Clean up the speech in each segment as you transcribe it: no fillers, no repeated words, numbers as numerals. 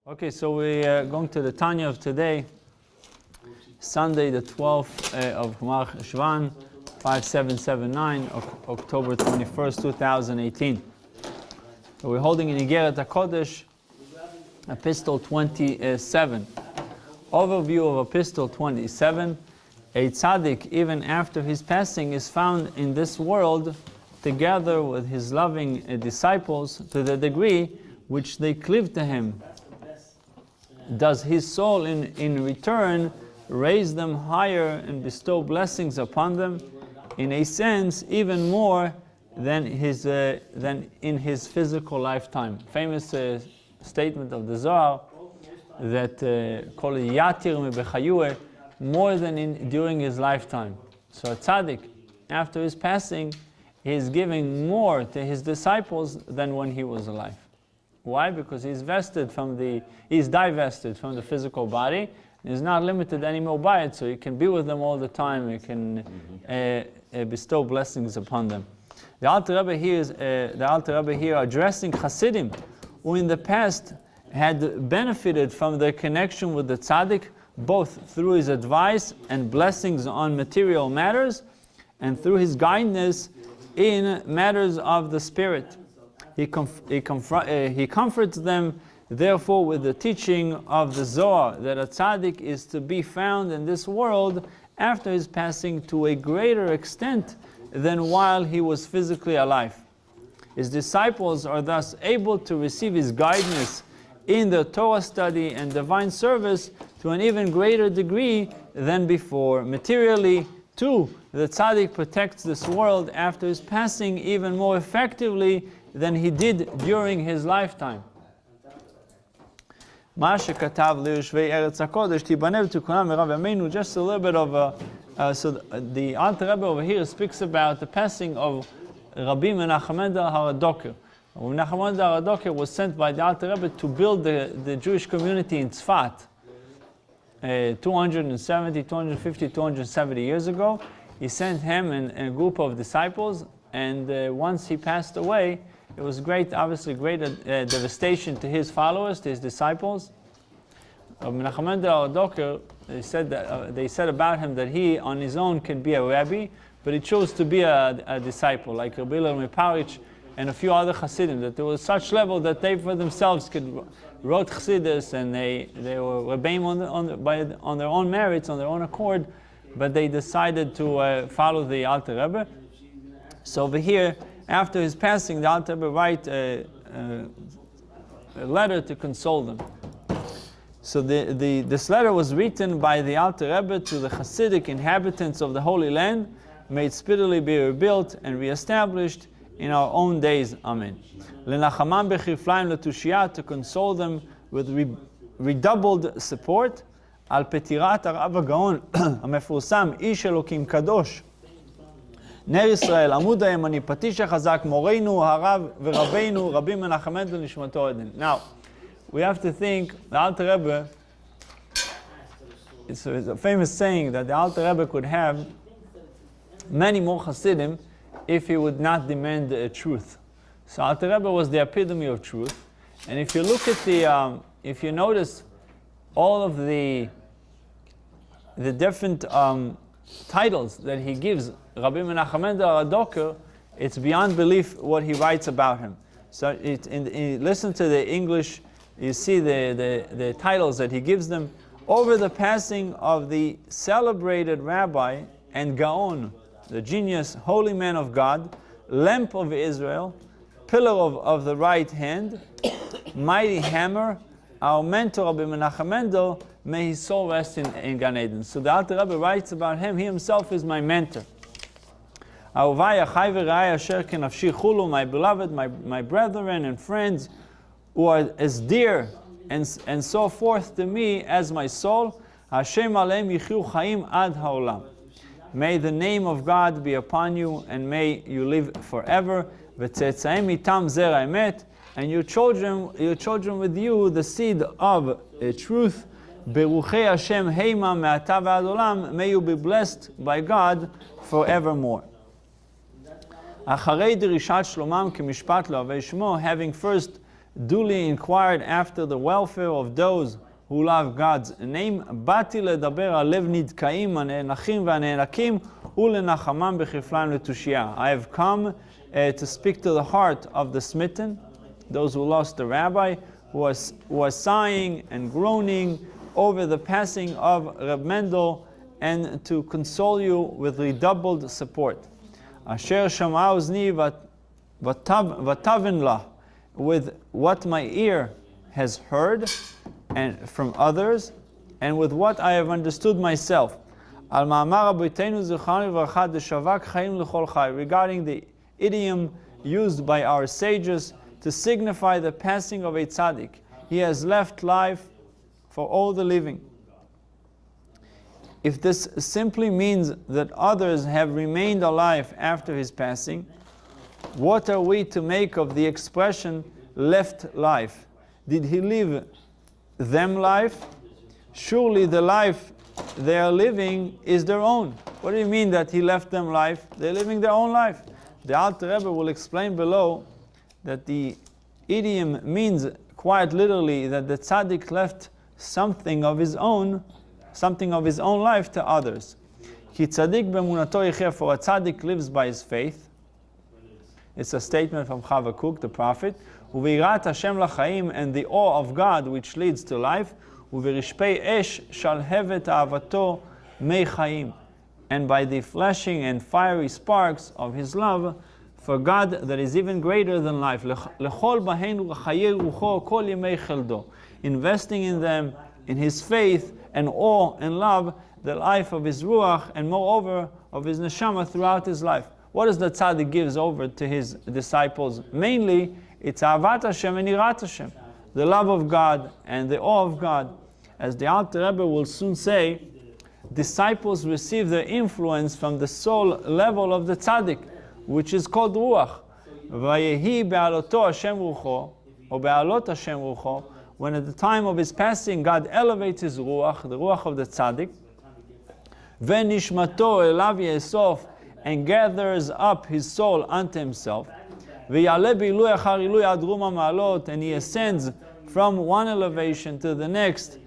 Okay, so we are going to the Tanya of today, Sunday the 12th of Shvan, 5779, October 21st, 2018. So we're holding in Igeret HaKodesh, Epistle 27. Overview of Epistle 27. A tzaddik, even after his passing, is found in this world together with his loving disciples to the degree which they cleave to him. Does his soul in return raise them higher and bestow blessings upon them, in a sense even more than in his physical lifetime? Famous statement of the Zohar that called yatir mebechayue, more than during his lifetime. So a tzaddik, after his passing, he is giving more to his disciples than when he was alive. Why? Because he's divested from the physical body. He's not limited anymore by it, so he can be with them all the time. He can bestow blessings upon them. The Alter Rebbe here addressing Hasidim, who in the past had benefited from their connection with the tzaddik, both through his advice and blessings on material matters, and through his guidance in matters of the spirit. He comforts them, therefore, with the teaching of the Zohar, that a tzaddik is to be found in this world after his passing to a greater extent than while he was physically alive. His disciples are thus able to receive his guidance in the Torah study and divine service to an even greater degree than before. Materially, too, the tzaddik protects this world after his passing even more effectively than he did during his lifetime. Just a little bit of so the Alter Rebbe over here speaks about the passing of Rabbi Menachem Mendel Haradoker. Menachem Mendel Haradoker was sent by the Alter Rebbe to build the Jewish community in Tzfat 270 years ago. He sent him and a group of disciples, and once he passed away, it was obviously great devastation to his followers, to his disciples. Menachem Mendel Haradoker, they said about him that he on his own can be a rabbi, but he chose to be a disciple, like Rabbi Hillel Meparich and a few other Hasidim, that there was such level that they for themselves wrote Chassidus, and they were rebbeim on their own merits, on their own accord, but they decided to follow the Alter Rebbe. So over here, after his passing, the Alter Rebbe write a letter to console them. So this letter was written by the Alter Rebbe to the Hasidic inhabitants of the Holy Land, may it speedily be rebuilt and reestablished in our own days. Amen. Lenachamam bechiflaim letushia, to console them with redoubled support. Al petirat Rav Gaon המפורסם, איש אלוקים קדוש, נר ישראל, עמוד הימני, פטיש החזק, מורנו, הרב ורבינו, רבי מנחם מנדל נשמתו עדן. Now, we have to think, the Alter Rebbe, it's a famous saying that the Alter Rebbe could have many more Hasidim if he would not demand truth. So Alter Rebbe was the epitome of truth. And if you look at if you notice all of the different titles that he gives Rabbi Menachem Mendel Haradoker, it's beyond belief what he writes about him. So listen to the English, you see the titles that he gives them. Over the passing of the celebrated rabbi and Gaon, the genius, holy man of God, lamp of Israel, pillar of the right hand, mighty hammer, our mentor Rabbi Menachem Mendel, may his soul rest in Gan Eden. So the Alter Rebbe writes about him, he himself is my mentor. My beloved, my brethren and friends, who are as dear and so forth to me as my soul, Hashem aleim yichyu chaim ad haolam. May the name of God be upon you, and may you live forever. V'tzetzaim itam zera emet, and your children with you, the seed of truth. Beruchei Hashem heima me'ata v'ad olam, may you be blessed by God forevermore. Acharei dirishat shlomam kemishpat lo'avei shmo, having first duly inquired after the welfare of those who love God's name. באתי לדבר על לב נדכאים, הנאנחים והנאנקים, ולנחמם בכפליים לתושייה. I have come to speak to the heart of the smitten, those who lost the rabbi, who are sighing and groaning over the passing of Reb Mendel, and to console you with redoubled support. Asher sham'a uzni vataven la, with what my ear has heard and from others, and with what I have understood myself. Al ma'amar Rabbeinu Zichron Livracha deshavak chaim l'chol chai, regarding the idiom used by our sages to signify the passing of a tzaddik. He has left life for all the living. If this simply means that others have remained alive after his passing, what are we to make of the expression left life? Did he leave them life? Surely the life they are living is their own. What do you mean that he left them life? They're living their own life. The Alter Rebbe will explain below that the idiom means quite literally that the tzaddik left something of his own life to others. Ki tzaddik b'emunato yecheh, for a tzaddik lives by his faith. It's a statement from Habakkuk, the prophet. Uvirat Hashem lachaim, and the awe of God which leads to life. Uvirishpei esh shalhevet avato mei chaim, and by the flashing and fiery sparks of his love for God that is even greater than life. Lechol bahen chaye rucho kol yemei cheldo, investing in them, in his faith and awe and love, the life of his ruach, and moreover of his neshama throughout his life. What does the tzaddik gives over to his disciples? Mainly, it's avat Hashem and irat Hashem, the love of God and the awe of God. As the Alter Rebbe will soon say, disciples receive their influence from the soul level of the tzaddik, which is called ruach. Vayehi be'aloto Hashem rucho, or be'alot Hashem rucho, when at the time of his passing, God elevates his ruach, the ruach of the tzaddik, ve'nishmato elav yesof, and gathers up his soul unto himself, ve'yaleh b'ilui achar ilui ad ruma ma'alot, and he ascends from one elevation to the next,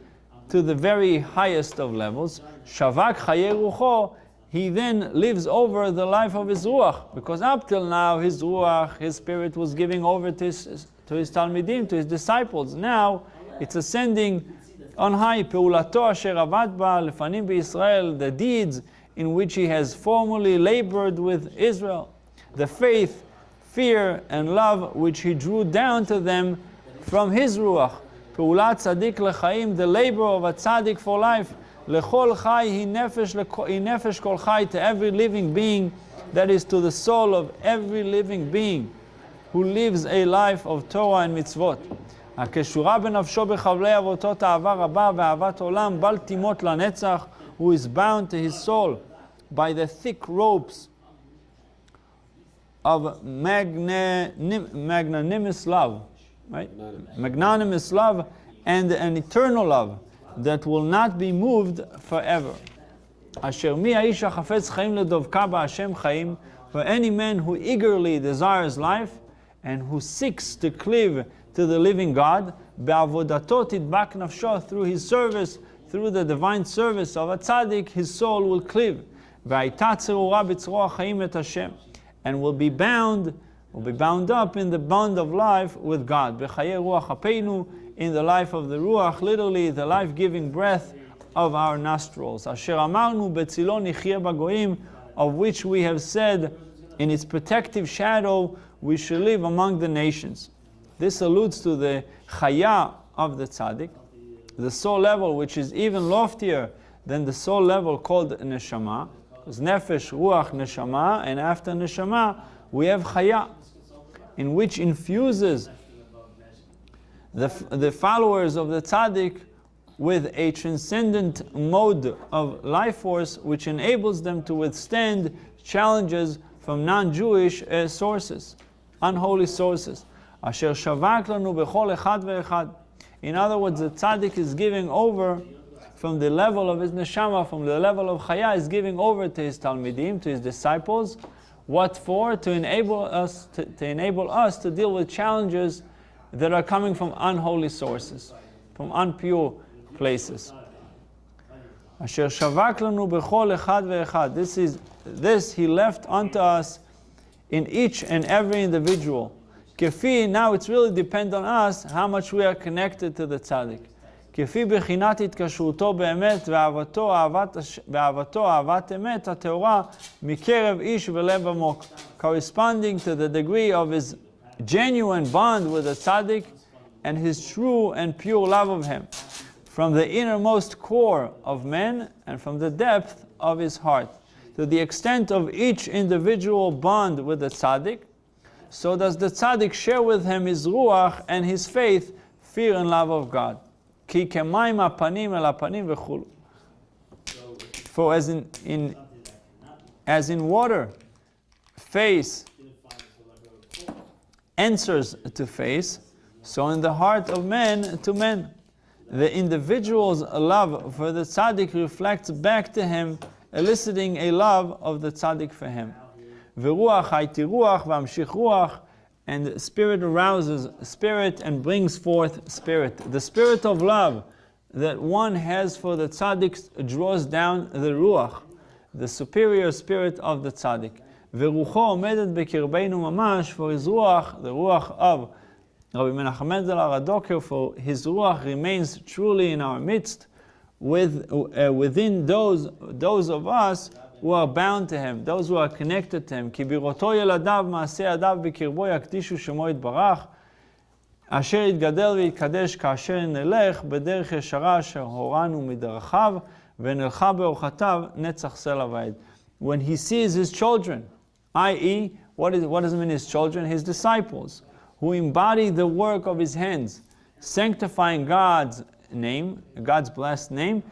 to the very highest of levels. Shavak chaye rucho, he then lives over the life of his ruach, because up till now his ruach, his spirit, was giving over to his talmidim, to his disciples. Now it's ascending on high. Peulato asher avad ba lefanim beIsrael, the deeds in which he has formerly labored with Israel, the faith, fear, and love which he drew down to them from his ruach. Peulat tzaddik lechaim, the labor of a tzaddik for life. Lechol chai hi nefesh kol chai, to every living being, that is to the soul of every living being who lives a life of Torah and mitzvot. הקשורה בנפשו בחבלי אבותות אהבה רבה ואהבת עולם בל תימות לנצח, who is bound to his soul by the thick ropes of magnanimous love, right? Magnanimous love and an eternal love that will not be moved forever. אשר מי האיש החפץ חיים לדבקה בהשם חיים, for any man who eagerly desires life and who seeks to cleave to the living God, בעבודתו תדבק נפשו, through his service, through the divine service of a tzaddik, his soul will cleave. והייתה צרורה בצרור החיים את השם, and will be bound up in the bond of life with God. בחיי רוח אפינו, in the life of the ruach, literally the life-giving breath of our nostrils. אשר אמרנו בצילו נחיה בגויים, of which we have said, in its protective shadow we shall live among the nations. This alludes to the chaya of the tzaddik, the soul level which is even loftier than the soul level called neshama. Because nefesh, ruach, neshama, and after neshama we have chaya, in which infuses the followers of the tzaddik with a transcendent mode of life force which enables them to withstand challenges from non-Jewish sources, unholy sources. Asher shavak lanu bechol echad ve'echad. In other words, the tzaddik is giving over from the level of his neshama, from the level of chaya, is giving over to his talmidim, to his disciples. What for? To enable us to deal with challenges that are coming from unholy sources, from unpure places. Asher shavak lanu bechol echad ve'echad. This he left unto us in each and every individual. Kefi, now it's really depend on us how much we are connected to the tzaddik. כפי בחינת התקשרותו באמת ואהבתו אהבת אמת הטהורה מקרב איש ולב עמוק, corresponding to the degree of his genuine bond with the tzaddik and his true and pure love of him, from the innermost core of men and from the depth of his heart. To the extent of each individual bond with the tzaddik, so does the tzaddik share with him his ruach and his faith, fear and love of God. For as in water, face answers to face, so in the heart of men to men. The individual's love for the tzaddik reflects back to him, eliciting a love of the tzaddik for him. And the spirit arouses spirit and brings forth spirit. The spirit of love that one has for the tzaddik draws down the ruach, the superior spirit of the tzaddik. Verucho omedet bekirbeinu mamash, for his ruach, the ruach of Rabbi Menachem Mendel HaRadoker, for his ruach remains truly in our midst, within those of us who are bound to him, those who are connected to him. כי בראותו ילדיו מעשי ידיו בקרבו יקדישו שמו יתברך, אשר יתגדל ויתקדש כאשר נלך בדרך ישרה אשר הורנו מדרכיו ונלכה באורחותיו נצח סלע ועד. When he sees his children, i.e., what does it mean his children? His disciples, who embody the work of his hands, sanctifying God's name, God's blessed name,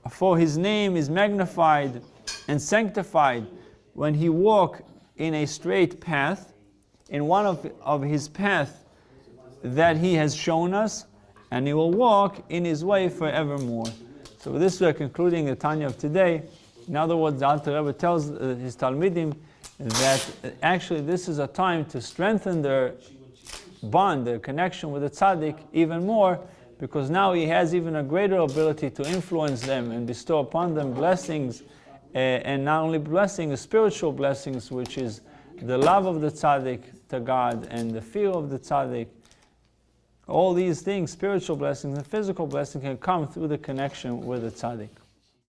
for his name is magnified and sanctified when he walk in a straight path, in one of his path that he has shown us, and he will walk in his way forevermore. So with this we are concluding the Tanya of today. In other words, the Alter Rebbe tells his Talmidim that actually this is a time to strengthen their bond, their connection with the tzaddik even more, because now he has even a greater ability to influence them and bestow upon them blessings, and not only blessings, spiritual blessings, which is the love of the tzaddik to God and the fear of the tzaddik. All these things, spiritual blessings and physical blessings, can come through the connection with the tzaddik.